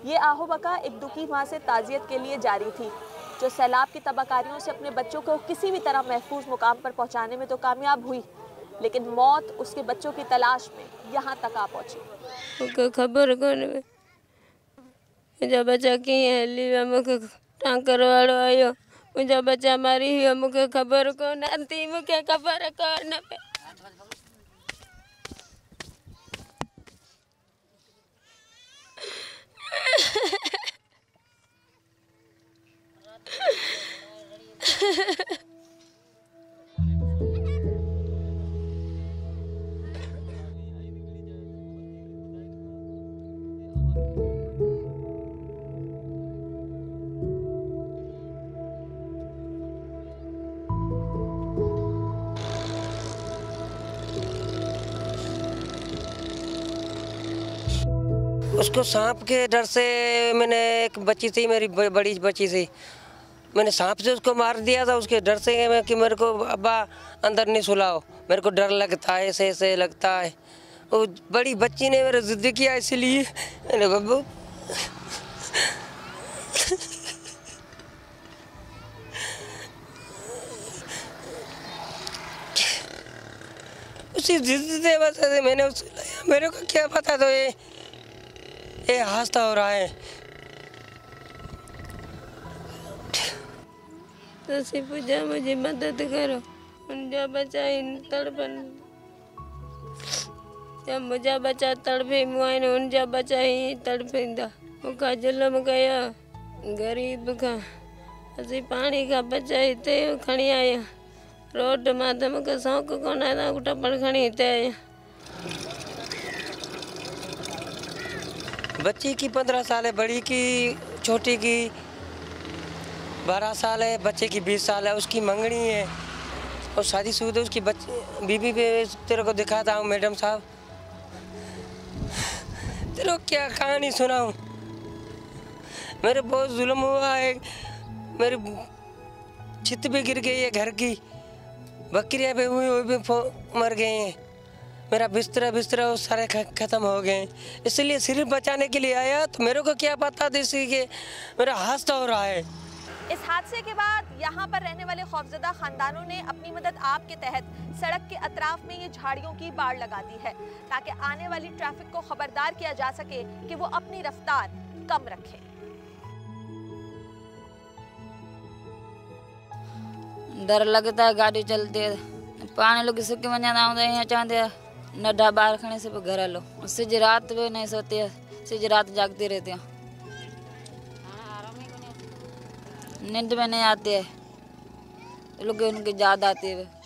ये आहो बका एक दुखी माँ से ताजियत के लिए जारी थी, जो सैलाब की तबाहकारियों से अपने बच्चों को किसी भी तरह महफूज मुकाम पर पहुंचाने में तो कामयाब हुई, लेकिन मौत उसके बच्चों की तलाश में यहाँ तक आ पहुंची। खबर कौन मुझा बच्चा की मुझे टांकर वालों आयो, मुझा बच्चा मारी हुई मुझे खबर कौन आती, मुझे खबर कौन पे उसको सांप के डर से मैंने एक बच्ची थी मेरी बड़ी बच्ची थी, मैंने सांप से उसको मार दिया था उसके डर से कि मेरे को अब्बा अंदर नहीं सुलाओ, मेरे को डर लगता है, ऐसे ऐसे लगता है। वो बड़ी बच्ची ने मेरा जिद किया, इसलिए मैंने बब्बू उसी जिद से बस मैंने उसको लाया। मेरे को क्या पता तो ये हादसा हो रहा है। तो पूजा मुझे मदद करो, मुझा बच्चा तड़पन, जब मुझा बच्चा तड़पे मुआन उनजा बच्चा ही तड़पेंदा, मुखा जुलम गया गरीब का असी पानी का बच्चा हिते खणी आया रोड माथे मूंखे शौक़ु कोन आहे त टपड़ खणी हिते आया। बच्ची की 15 साल है, बड़ी की छोटी की 12 साल है, बच्चे की 20 साल है, उसकी मंगनी है और शादीशुदा उसकी बच्ची बीबी पे तेरे को दिखाता हूँ मैडम साहब, तेरे को क्या कहानी सुनाऊँ। मेरे बहुत जुल्म हुआ है, मेरी छत भी गिर गई है घर की, बकरियाँ भी हुई वो भी मर गए हैं, मेरा बिस्तरा वो सारे ख़त्म हो गए, इसलिए सिर्फ बचाने के लिए आया। तो मेरे को क्या पता था इसी के मेरा हादसा हो रहा है। इस हादसे के बाद यहाँ पर रहने वाले खौफजदा खानदानों ने अपनी मदद आप के तहत सड़क के अतराफ में ये झाड़ियों की बाड़ लगा दी है, ताकि आने वाली ट्रैफिक को खबरदार किया जा सके कि वो अपनी रफ्तार कम रखें। डर लगता है गाड़ी चलती है, पानी लोग सुखी वञा यहाँ चाहते नड्ढा बाहर खड़े से घर हलो, सिज रात में नहीं सोती है, सिज रात जागती रहती है, नींद में नहीं आती है, लोग उनकी याद आती है।